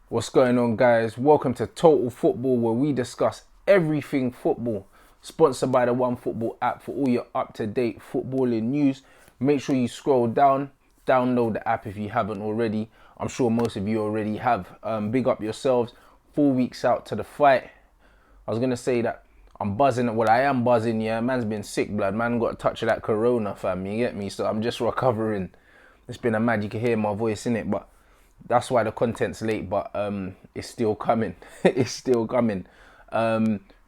What's going on, guys? Welcome to Total Football, where we discuss everything football. Sponsored by the One Football app for all your up-to-date footballing news. Make sure you scroll down, download the app if you haven't already. I'm sure most of you already have. Big up yourselves. 4 weeks out to the fight. I was gonna say that I'm buzzing. Well, I am buzzing. Yeah, man's been sick, blood. Man got a touch of that corona, fam. You get me? So I'm just recovering. It's been a mad. You can hear my voice in it, but that's why the content's late, but it's still coming. It's still coming.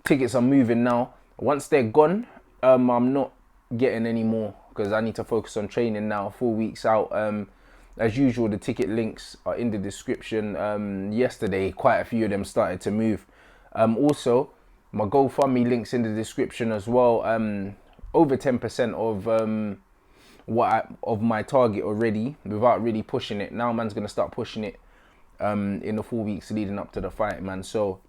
Tickets are moving now. Once they're gone, I'm not getting any more because I need to focus on training now. 4 weeks out. As usual, the ticket links are in the description. Yesterday, quite a few of them started to move. Also, my GoFundMe links in the description as well. Over 10% of my target already without really pushing it. Now man's gonna start pushing it in the 4 weeks leading up to the fight, man. So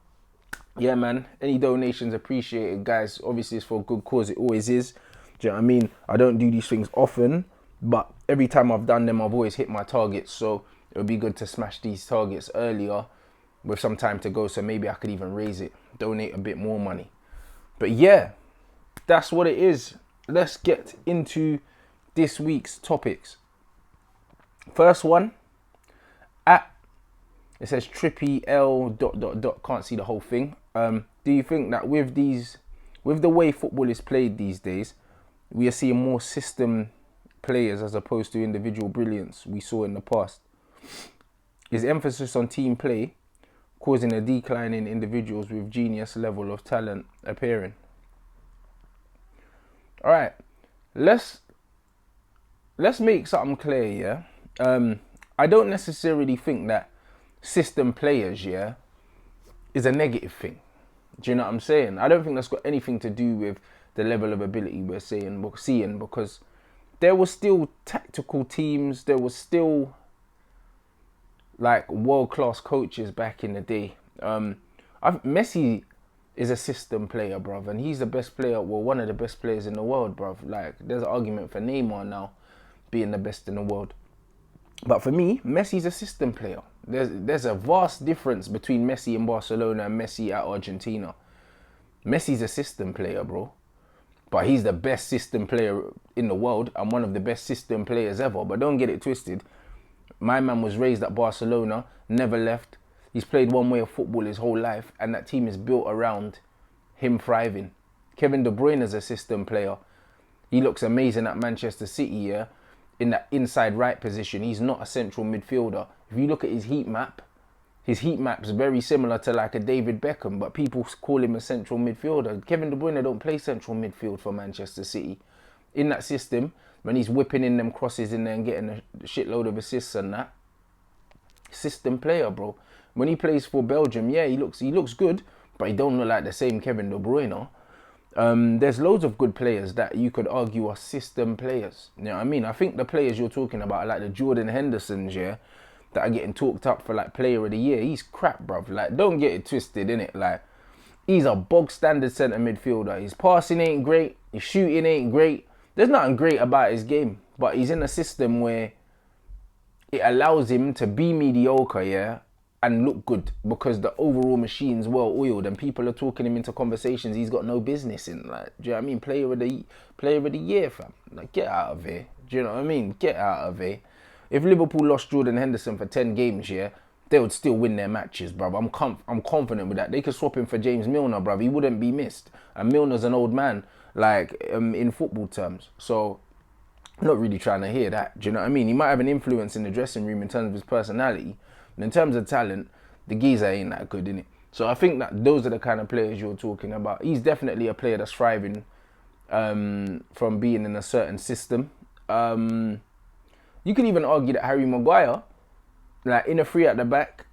yeah, man, any donations appreciated, guys. Obviously it's for a good cause, it always is. Do you know what I mean? I don't do these things often, but every time I've done them I've always hit my targets, so it would be good to smash these targets earlier with some time to go, so maybe I could even raise it, donate a bit more money. But yeah, that's what it is. Let's get into this week's topics. First one, it says Trippy L ... Can't see the whole thing. Do you think that with the way football is played these days, we are seeing more system players as opposed to individual brilliance we saw in the past? Is emphasis on team play causing a decline in individuals with genius level of talent appearing? All right, let's make something clear, yeah? I don't necessarily think that system players, yeah, is a negative thing. Do you know what I'm saying? I don't think that's got anything to do with the level of ability we're seeing, because there was still tactical teams, there was still like world-class coaches back in the day. Messi is a system player, bruv, and he's the best player, well, one of the best players in the world, bruv. Like, there's an argument for Neymar now being the best in the world. But for me, Messi's a system player. There's a vast difference between Messi in Barcelona and Messi at Argentina. Messi's a system player, bro. But he's the best system player in the world and one of the best system players ever. But don't get it twisted. My man was raised at Barcelona, never left. He's played one way of football his whole life, and that team is built around him thriving. Kevin De Bruyne is a system player. He looks amazing at Manchester City, yeah, in that inside right position. He's not a central midfielder. If you look at his heat map's very similar to like a David Beckham, but people call him a central midfielder. Kevin De Bruyne don't play central midfield for Manchester City. In that system, when he's whipping in them crosses in there and getting a shitload of assists and that, system player, bro. When he plays for Belgium, yeah, he looks good, but he don't look like the same Kevin De Bruyne. There's loads of good players that you could argue are system players. You know what I mean? I think the players you're talking about are like the Jordan Hendersons, yeah, that are getting talked up for like player of the year. He's crap, bruv. Like, don't get it twisted, innit? Like, he's a bog standard centre midfielder. His passing ain't great. His shooting ain't great. There's nothing great about his game, but he's in a system where it allows him to be mediocre, yeah, and look good because the overall machine's well oiled and people are talking him into conversations he's got no business in. Like, do you know what I mean? Player of the year, fam. Like, get out of here. Do you know what I mean? Get out of here. If Liverpool lost Jordan Henderson for 10 games, yeah, they would still win their matches, bruv. I'm confident with that. They could swap him for James Milner, bruv. He wouldn't be missed. And Milner's an old man, like, in football terms. So I'm not really trying to hear that. Do you know what I mean? He might have an influence in the dressing room in terms of his personality, but in terms of talent, the geezer ain't that good, innit? So I think that those are the kind of players you're talking about. He's definitely a player that's thriving from being in a certain system. You could even argue that Harry Maguire, like in a three at the back,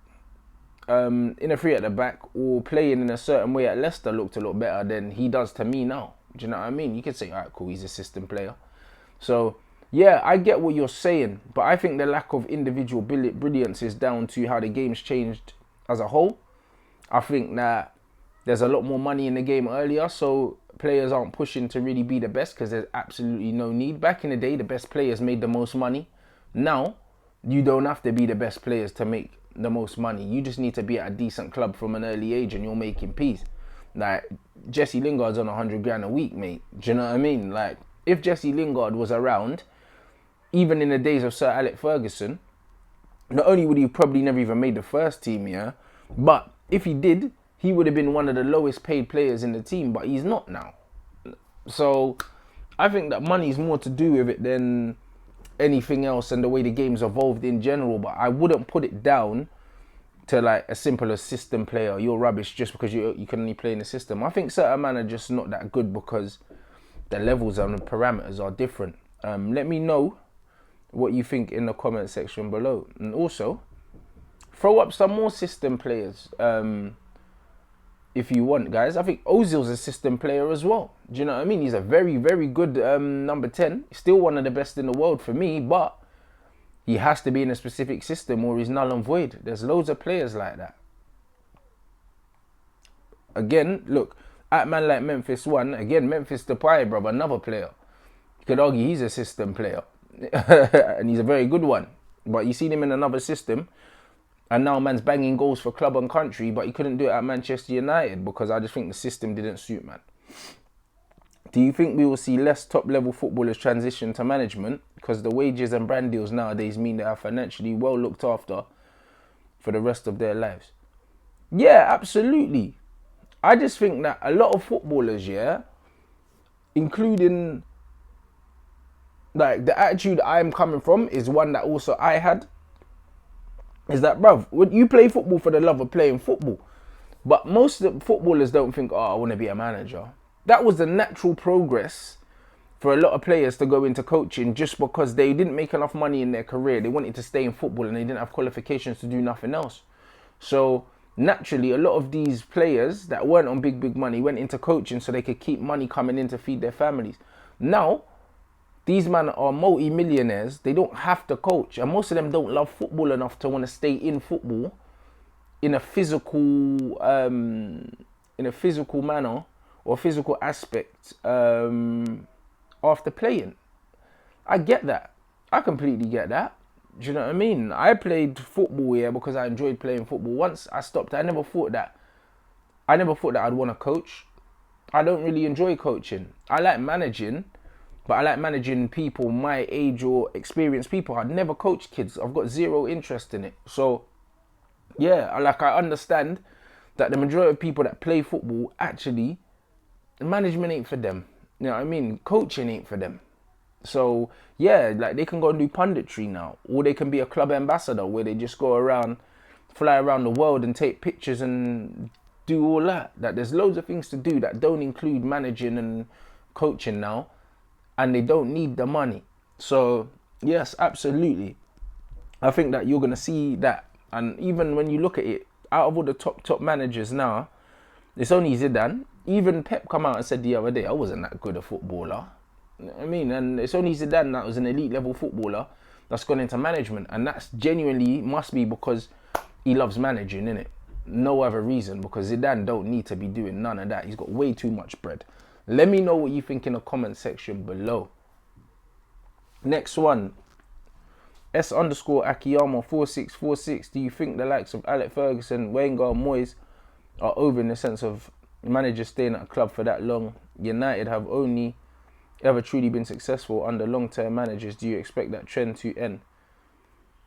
or playing in a certain way at Leicester looked a lot better than he does to me now. Do you know what I mean? You could say, alright, cool, he's a system player. So, yeah, I get what you're saying, but I think the lack of individual brilliance is down to how the game's changed as a whole. I think that there's a lot more money in the game earlier, so players aren't pushing to really be the best because there's absolutely no need. Back in the day, the best players made the most money. Now, You don't have to be the best players to make the most money. You just need to be at a decent club from an early age and you're making peace. Like, Jesse Lingard's on 100 grand a week, mate. Do you know what I mean? Like, if Jesse Lingard was around, even in the days of Sir Alex Ferguson, not only would he probably never even made the first team, yeah, but if he did, he would have been one of the lowest paid players in the team, but he's not now. So I think that money's more to do with it than anything else and the way the game's evolved in general, but I wouldn't put it down to like a simple as system player. You're rubbish just because you can only play in the system. I think certain men are just not that good because the levels and the parameters are different. Let me know what you think in the comment section below, and also throw up some more system players if you want, guys. I think Ozil's a system player as well. Do you know what I mean? He's a very, very good number 10. Still one of the best in the world for me, but he has to be in a specific system or he's null and void. There's loads of players like that. Again, look, at man like Memphis 1, again, Memphis Depay, brother, another player. You could argue he's a system player. And he's a very good one. But you see him in another system, and now man's banging goals for club and country, but he couldn't do it at Manchester United because I just think the system didn't suit, man. Do you think we will see less top-level footballers transition to management because the wages and brand deals nowadays mean they are financially well looked after for the rest of their lives? Yeah, absolutely. I just think that a lot of footballers, yeah, including like the attitude I'm coming from is one that also I had, is that, bruv, you play football for the love of playing football. But most of the footballers don't think, oh, I want to be a manager. That was the natural progress for a lot of players to go into coaching just because they didn't make enough money in their career. They wanted to stay in football and they didn't have qualifications to do nothing else. So naturally, a lot of these players that weren't on big money went into coaching so they could keep money coming in to feed their families. Now, these men are multi-millionaires. They don't have to coach. And most of them don't love football enough to want to stay in football in a physical manner or physical aspect after playing. I get that. I completely get that. Do you know what I mean? I played football here because I enjoyed playing football. Once I stopped, I never thought that I'd want to coach. I don't really enjoy coaching. I like managing, but I like managing people my age or experienced people. I'd never coach kids. I've got zero interest in it. So, yeah, I understand that the majority of people that play football, actually, management ain't for them. You know what I mean? Coaching ain't for them. So, yeah, like they can go and do punditry now. Or they can be a club ambassador where they just go around, fly around the world and take pictures and do all that. That there's loads of things to do that don't include managing and coaching now. And they don't need the money. So, yes, absolutely. I think that you're going to see that. And even when you look at it, out of all the top managers now, it's only Zidane. Even Pep come out and said the other day, I wasn't that good a footballer. You know what I mean? And it's only Zidane that was an elite level footballer that's gone into management. And that's genuinely must be because he loves managing, innit? No other reason, because Zidane don't need to be doing none of that. He's got way too much bread. Let me know what you think in the comment section below. Next one. S_Akiyama 4646. Do you think the likes of Alex Ferguson, Wenger, Moyes are over in the sense of managers staying at a club for that long? United have only ever truly been successful under long-term managers. Do you expect that trend to end?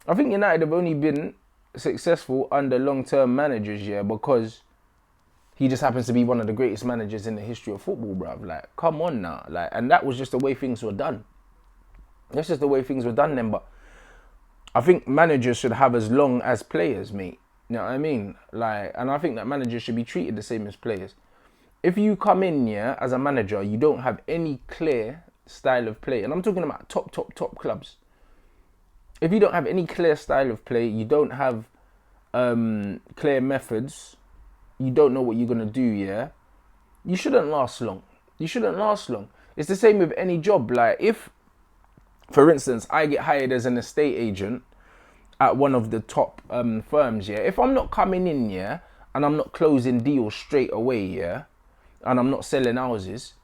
I think United have only been successful under long-term managers, yeah, because he just happens to be one of the greatest managers in the history of football, bruv. Like, come on now. Like, and that was just the way things were done. That's just the way things were done then. But I think managers should have as long as players, mate. You know what I mean? Like, and I think that managers should be treated the same as players. If you come in, yeah, as a manager, you don't have any clear style of play. And I'm talking about top clubs. If you don't have any clear style of play, you don't have clear methods, you don't know what you're going to do, yeah, you shouldn't last long. You shouldn't last long. It's the same with any job. Like, if, for instance, I get hired as an estate agent at one of the top firms, yeah, if I'm not coming in, yeah, and I'm not closing deals straight away, yeah, and I'm not selling houses,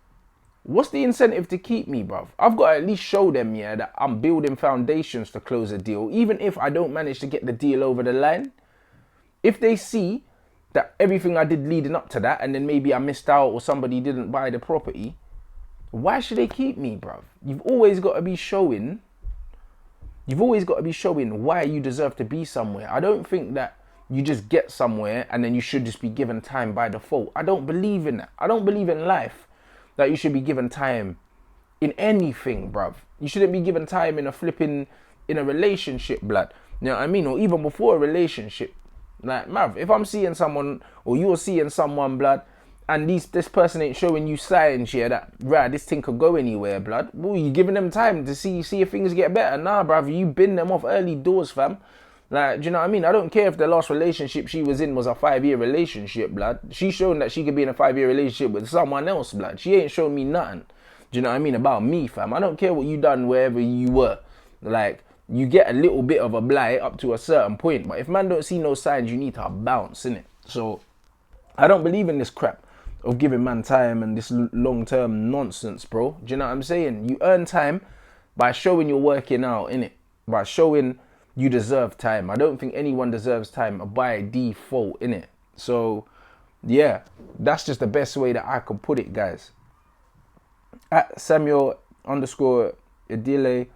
what's the incentive to keep me, bruv? I've got to at least show them, yeah, that I'm building foundations to close a deal, even if I don't manage to get the deal over the line. If they see that everything I did leading up to that, and then maybe I missed out or somebody didn't buy the property, why should they keep me, bruv? You've always got to be showing why you deserve to be somewhere. I don't think that you just get somewhere and then you should just be given time by default. I don't believe in that. I don't believe in life that you should be given time in anything, bruv. You shouldn't be given time in a relationship, blood. You know what I mean? Or even before a relationship. Like, bruv, if I'm seeing someone or you're seeing someone, blood, and this person ain't showing you signs here that, right, this thing could go anywhere, blood. Well, you giving them time to see if things get better. Nah, bruv, you bin them off early doors, fam. Like, do you know what I mean? I don't care if the last relationship she was in was a 5-year relationship, blood. She's shown that she could be in a 5-year relationship with someone else, blood. She ain't shown me nothing. Do you know what I mean? About me, fam. I don't care what you done wherever you were. Like, you get a little bit of a blight up to a certain point. But if man don't see no signs, you need to bounce, innit? So, I don't believe in this crap of giving man time and this long-term nonsense, bro. Do you know what I'm saying? You earn time by showing you're working out, innit? By showing you deserve time. I don't think anyone deserves time by default, innit? So, yeah, that's just the best way that I can put it, guys. At Samuel_Idile,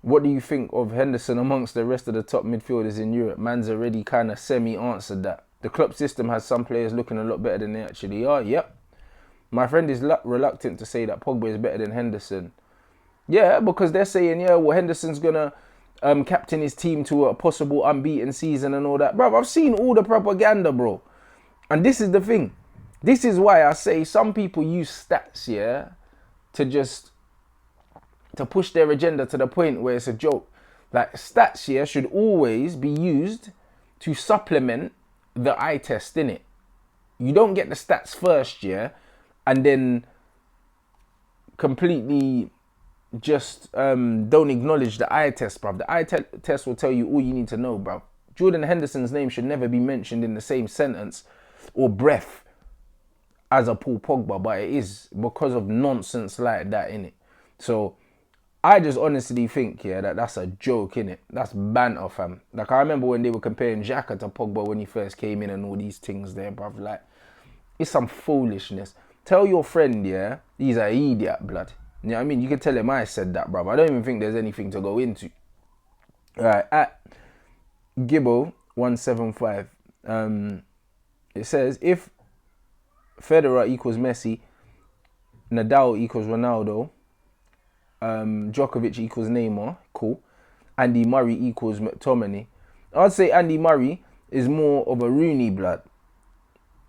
what do you think of Henderson amongst the rest of the top midfielders in Europe? Man's already kind of semi-answered that. The club system has some players looking a lot better than they actually are. Yep. My friend is reluctant to say that Pogba is better than Henderson. Yeah, because they're saying, yeah, well, Henderson's going to captain his team to a possible unbeaten season and all that. Bro, I've seen all the propaganda, bro. And this is the thing. This is why I say some people use stats, yeah, to push their agenda to the point where it's a joke. Like, stats here should always be used to supplement the eye test, innit? You don't get the stats first, yeah, and then completely just don't acknowledge the eye test, bruv. The eye test will tell you all you need to know, bruv. Jordan Henderson's name should never be mentioned in the same sentence or breath as a Paul Pogba, but it is because of nonsense like that, innit? So I just honestly think, yeah, that's a joke, innit? That's banter, fam. Like, I remember when they were comparing Xhaka to Pogba when he first came in and all these things there, bruv. Like, it's some foolishness. Tell your friend, yeah, he's an idiot, blood. You know what I mean? You can tell him I said that, bruv. I don't even think there's anything to go into. Alright, at Gibbo175, it says, if Federer equals Messi, Nadal equals Ronaldo, Djokovic equals Neymar, cool. Andy Murray equals McTominay. I'd say Andy Murray is more of a Rooney, blood.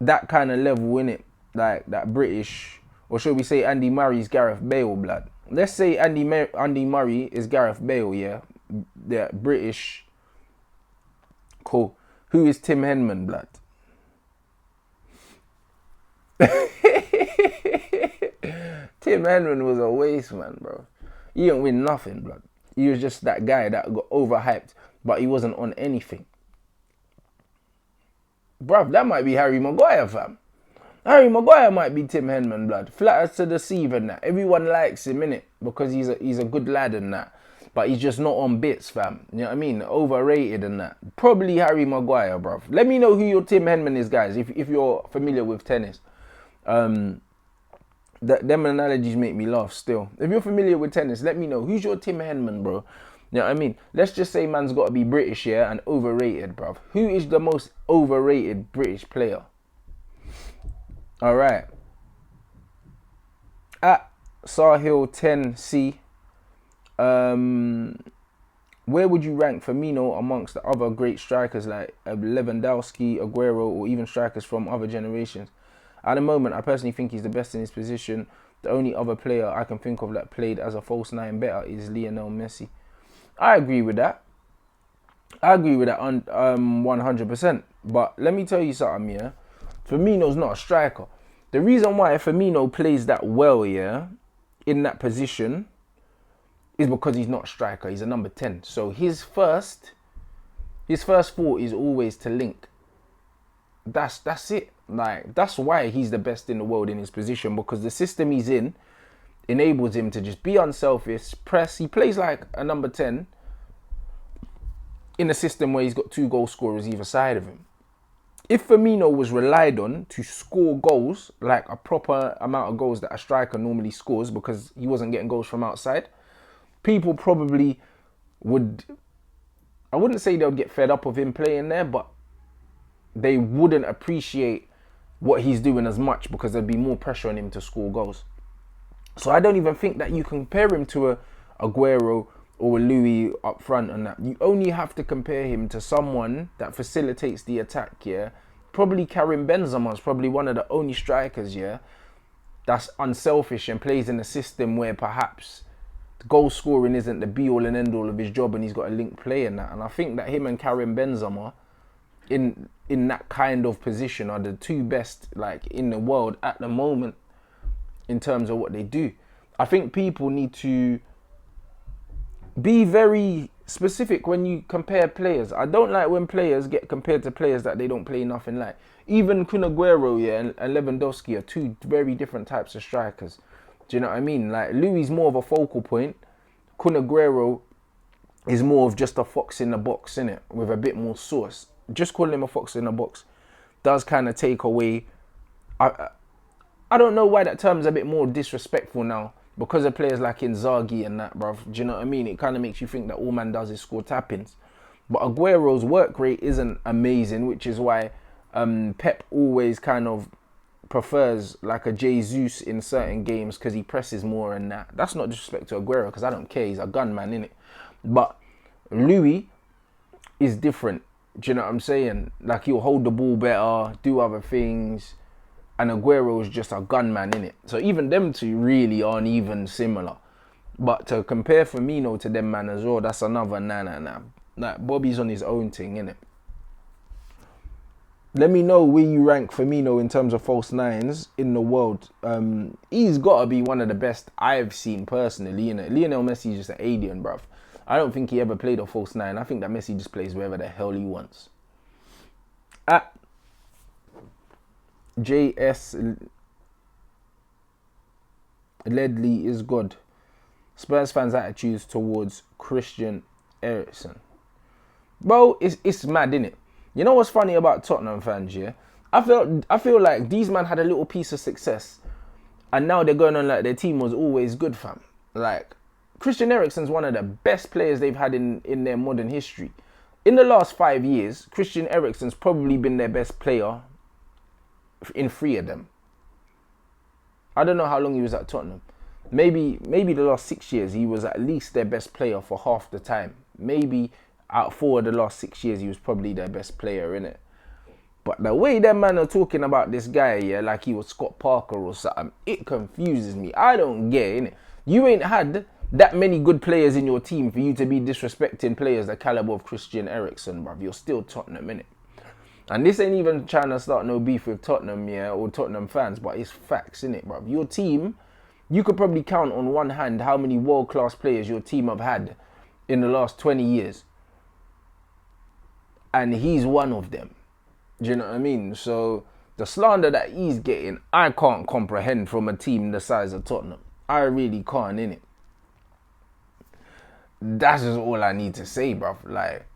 That kind of level, innit? Like that British, or should we say Andy Murray's Gareth Bale, blood. Let's say Andy Murray is Gareth Bale, yeah? Yeah, British. Cool. Who is Tim Henman, blood? Tim Henman was a waste, man, bro. He didn't win nothing, blood. He was just that guy that got overhyped, but he wasn't on anything. Bruv, that might be Harry Maguire, fam. Harry Maguire might be Tim Henman, blood. Flatters to deceive and that. Everyone likes him, innit? Because he's a good lad and that. But he's just not on bits, fam. You know what I mean? Overrated and that. Probably Harry Maguire, bruv. Let me know who your Tim Henman is, guys, if you're familiar with tennis. Them analogies make me laugh still. If you're familiar with tennis, let me know. Who's your Tim Henman, bro? You know what I mean? Let's just say man's got to be British, yeah, and overrated, bruv. Who is the most overrated British player? All right. At Sahil10C, where would you rank Firmino amongst the other great strikers like Lewandowski, Aguero, or even strikers from other generations? At the moment, I personally think he's the best in his position. The only other player I can think of that played as a false nine better is Lionel Messi. I agree with that. I agree with that 100%. But let me tell you something, yeah. Firmino's not a striker. The reason why Firmino plays that well, yeah, in that position is because he's not a striker. He's a number 10. So his first thought is always to link. That's it. Like, that's why he's the best in the world in his position, because the system he's in enables him to just be unselfish, press. He plays like a number 10 in a system where he's got 2 goal scorers either side of him. If Firmino was relied on to score goals, like a proper amount of goals that a striker normally scores because he wasn't getting goals from outside, people probably would, I wouldn't say they would get fed up of him playing there, but they wouldn't appreciate what he's doing as much because there'd be more pressure on him to score goals. So I don't even think that you compare him to a Aguero or a Louis up front and that. You only have to compare him to someone that facilitates the attack, yeah. Probably Karim Benzema is probably one of the only strikers, yeah, that's unselfish and plays in a system where perhaps goal scoring isn't the be all and end all of his job, and he's got a linked play in that. And I think that him and Karim Benzema in that kind of position are the 2 best like in the world at the moment in terms of what they do. I think people need to be very specific when you compare players. I don't like when players get compared to players that they don't play nothing like. Even Kun Aguero, yeah, and Lewandowski are 2 very different types of strikers. Do you know what I mean? Like, Louis is more of a focal point. Kun Aguero is more of just a fox in the box, innit? With a bit more sauce. Just calling him a fox in the box does kind of take away. I don't know why that term's a bit more disrespectful now because of players like Inzaghi and that, bruv. Do you know what I mean? It kind of makes you think that all man does is score tap-ins. But Aguero's work rate isn't amazing, which is why Pep always kind of prefers like a Jesus in certain games because he presses more and that. That's not disrespect to Aguero because I don't care. He's a gunman, innit? But Louis is different. Do you know what I'm saying? Like, he'll hold the ball better, do other things. And Aguero is just a gunman, innit? So even them 2 really aren't even similar. But to compare Firmino to them man as well, that's another nah. Like, Bobby's on his own thing, innit? Let me know where you rank Firmino in terms of false nines in the world. He's got to be one of the best I've seen personally, innit? Lionel Messi is just an alien, bruv. I don't think he ever played a false 9. I think that Messi just plays wherever the hell he wants. At JS Ledley is good. Spurs fans' attitudes towards Christian Eriksen. Bro, it's mad, innit? You know what's funny about Tottenham fans, yeah? I feel like these man had a little piece of success and now they're going on like their team was always good, fam. Like, Christian Eriksen's one of the best players they've had in their modern history. In the last 5 years, Christian Eriksen's probably been their best player in 3 of them. I don't know how long he was at Tottenham. Maybe the last 6 years he was at least their best player for half the time. Maybe out of 4 of the last 6 years he was probably their best player, innit? But the way them man are talking about this guy, yeah, like he was Scott Parker or something, it confuses me. I don't get it, innit? You ain't had that many good players in your team for you to be disrespecting players the caliber of Christian Eriksen, bruv. You're still Tottenham, innit? And this ain't even trying to start no beef with Tottenham, yeah, or Tottenham fans, but it's facts, innit, bruv? Your team, you could probably count on one hand how many world-class players your team have had in the last 20 years. And he's one of them. Do you know what I mean? So the slander that he's getting, I can't comprehend from a team the size of Tottenham. I really can't, innit? That's just all I need to say, bruv. Like,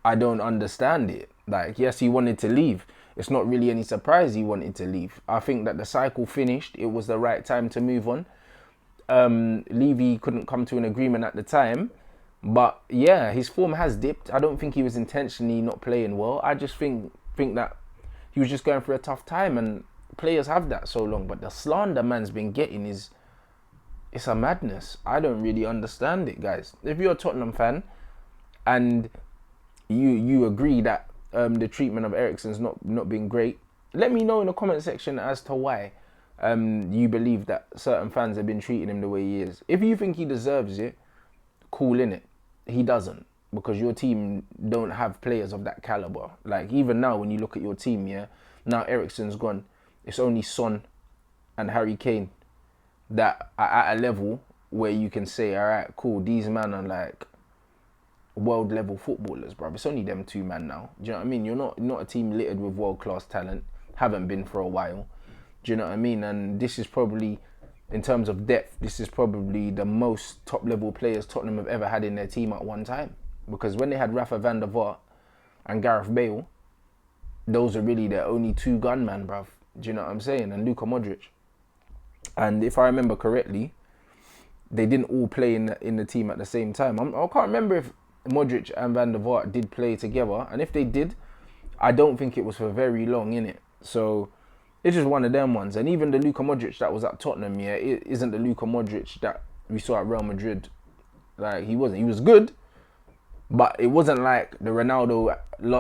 I don't understand it. Like, yes, he wanted to leave. It's not really any surprise he wanted to leave. I think that the cycle finished. It was the right time to move on. Levy couldn't come to an agreement at the time. But, yeah, his form has dipped. I don't think he was intentionally not playing well. I just think that he was just going through a tough time. And players have that so long. But the slander man's been getting is... It's a madness. I don't really understand it, guys. If you're a Tottenham fan and you agree that the treatment of Eriksen's not been great, let me know in the comment section as to why you believe that certain fans have been treating him the way he is. If you think he deserves it, cool, innit? He doesn't, because your team don't have players of that caliber. Like, even now when you look at your team, yeah, now Eriksen's gone, it's only Son and Harry Kane that are at a level where you can say, all right, cool, these men are like world level footballers, bro. It's only them 2 man now. Do you know what I mean? You're not a team littered with world class talent. Haven't been for a while. Do you know what I mean? And this is probably in terms of depth, this is probably the most top-level players Tottenham have ever had in their team at one time. Because when they had Rafa van der Vaart and Gareth Bale, those are really their only two gunmen, bruv. Do you know what I'm saying? And Luka Modric. And if I remember correctly, they didn't all play in the team at the same time. I can't remember if Modric and Van der Vaart did play together. And if they did, I don't think it was for very long, innit? So it's just one of them ones. And even the Luka Modric that was at Tottenham, yeah, it isn't the Luka Modric that we saw at Real Madrid. Like, he wasn't. He was good, but it wasn't like the Ronaldo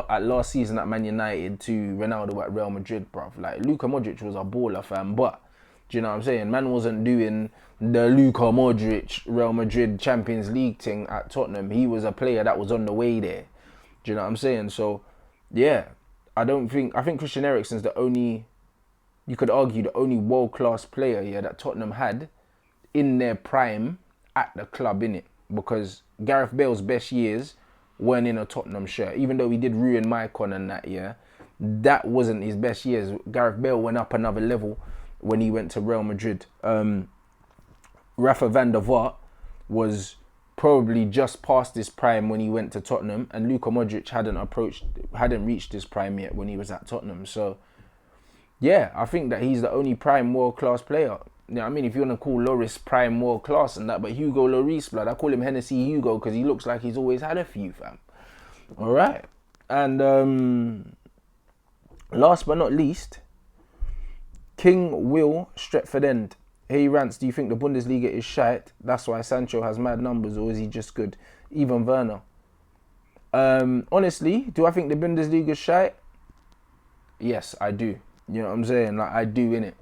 at last season at Man United to Ronaldo at Real Madrid, bruv. Like, Luka Modric was a baller, fam. But, do you know what I'm saying? Man wasn't doing the Luka Modric Real Madrid Champions League thing at Tottenham. He was a player that was on the way there. Do you know what I'm saying? So, yeah. I think Christian Eriksen's the only, you could argue, the only world-class player, yeah, that Tottenham had in their prime at the club, innit? Because Gareth Bale's best years weren't in a Tottenham shirt. Even though he did ruin Maicon and that, yeah, that wasn't his best years. Gareth Bale went up another level when he went to Real Madrid. Rafa van der Vaart was probably just past his prime when he went to Tottenham, and Luka Modric hadn't reached his prime yet when he was at Tottenham. So, yeah, I think that he's the only prime world-class player. You know what I mean? If you want to call Lloris prime world-class and that, but Hugo Lloris, blood, I call him Hennessy Hugo because he looks like he's always had a few, fam. All right. And last but not least, King Will Stretford End. Hey, Rants, do you think the Bundesliga is shite? That's why Sancho has mad numbers, or is he just good? Even Werner. Honestly, do I think the Bundesliga is shite? Yes, I do. You know what I'm saying? Like, I do, innit?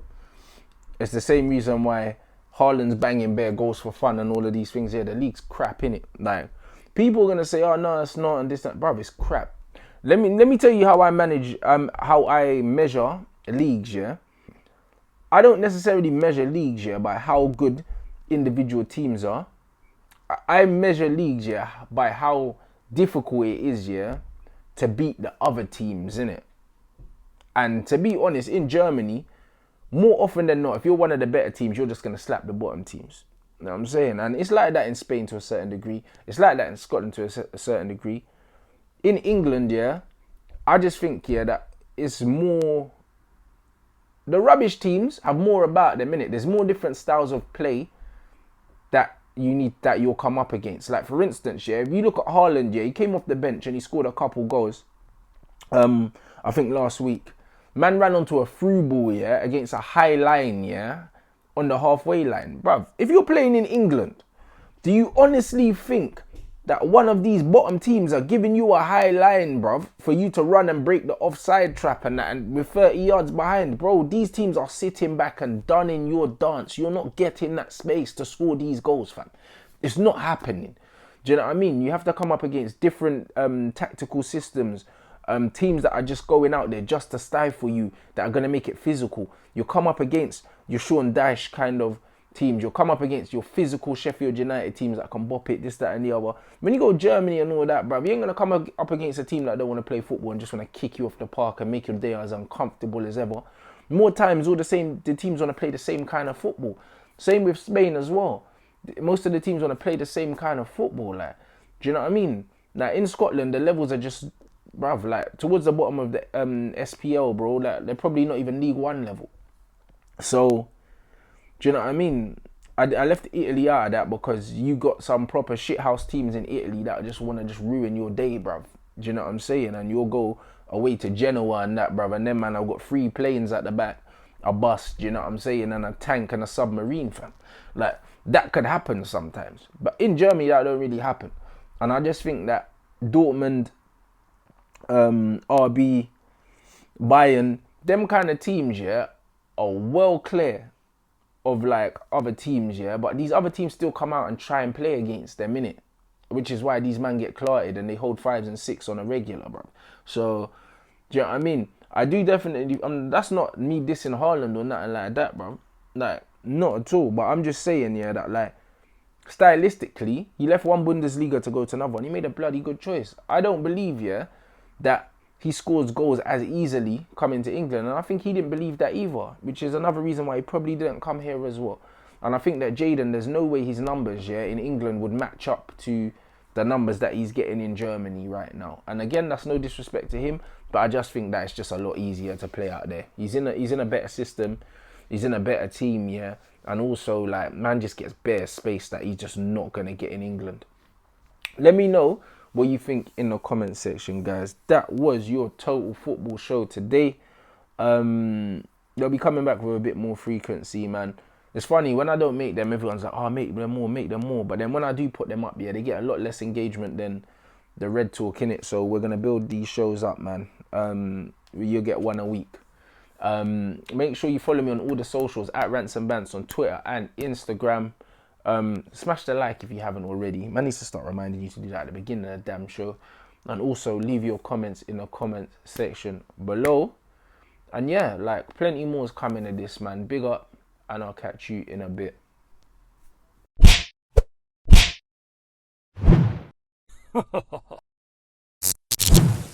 It's the same reason why Haaland's banging bare goals for fun and all of these things here. The league's crap, innit? Like, people are going to say, oh, no, it's not, and this, that. Bruv, it's crap. Let me tell you how I measure leagues, yeah? I don't necessarily measure leagues, yeah, by how good individual teams are. I measure leagues, yeah, by how difficult it is, yeah, to beat the other teams, innit? And to be honest, in Germany, more often than not, if you're one of the better teams, you're just going to slap the bottom teams. You know what I'm saying? And it's like that in Spain to a certain degree. It's like that in Scotland to a certain degree. In England, yeah, I just think, yeah, that it's more... The rubbish teams have more about them, innit? There's more different styles of play that you'll come up against. Like, for instance, yeah, if you look at Haaland, yeah, he came off the bench and he scored a couple goals. I think last week. Man ran onto a through ball, yeah, against a high line, yeah, on the halfway line. Bruv, if you're playing in England, do you honestly think that one of these bottom teams are giving you a high line, bruv, for you to run and break the offside trap and that, and with 30 yards behind? Bro, these teams are sitting back and done in your dance. You're not getting that space to score these goals, fam. It's not happening. Do you know what I mean? You have to come up against different tactical systems, teams that are just going out there just to stifle you, that are going to make it physical. You come up against your Sean Dyche kind of teams. You'll come up against your physical Sheffield United teams that can bop it, this, that, and the other. When you go Germany and all that, bruv, you ain't going to come up against a team that don't want to play football and just want to kick you off the park and make your day as uncomfortable as ever. More times, the teams want to play the same kind of football. Same with Spain as well. Most of the teams want to play the same kind of football. Like, do you know what I mean? Like, in Scotland, the levels are just, bruv, like, towards the bottom of the SPL, bro. Like, they're probably not even League One level. So, do you know what I mean? I left Italy out of that because you got some proper shithouse teams in Italy that just want to just ruin your day, bruv. Do you know what I'm saying? And you'll go away to Genoa and that, bruv. And then, man, I've got 3 planes at the back, a bus, do you know what I'm saying? And a tank and a submarine, fam. Like, that could happen sometimes. But in Germany, that don't really happen. And I just think that Dortmund, RB, Bayern, them kind of teams, yeah, are well clear of like other teams, yeah, but these other teams still come out and try and play against them, innit? Which is why these men get clotted and they hold 5s and 6 on a regular, bro. So, do you know what I mean? I do definitely, that's not me dissing Haaland or nothing like that, bro. Like, not at all. But I'm just saying, yeah, that like, stylistically, he left one Bundesliga to go to another one. He made a bloody good choice. I don't believe, yeah, that he scores goals as easily coming to England. And I think he didn't believe that either, which is another reason why he probably didn't come here as well. And I think that Jaden, there's no way his numbers, yeah, in England would match up to the numbers that he's getting in Germany right now. And again, that's no disrespect to him, but I just think that it's just a lot easier to play out there. He's in a better system, he's in a better team, yeah. And also, like, man just gets bare space that he's just not gonna get in England. Let me know what you think in the comment section, guys. That was your total football show today. They'll be coming back with a bit more frequency, man. It's funny, when I don't make them, everyone's like, oh, make them more. But then when I do put them up, yeah, they get a lot less engagement than the Red Talk, innit? So we're going to build these shows up, man. You'll get one a week. Make sure you follow me on all the socials, at Rants and Bants on Twitter and Instagram. Smash the like if you haven't already. Man needs to start reminding you to do that at the beginning of the damn show. And also leave your comments in the comment section below. And yeah, like, plenty more is coming to this, man. Big up, and I'll catch you in a bit.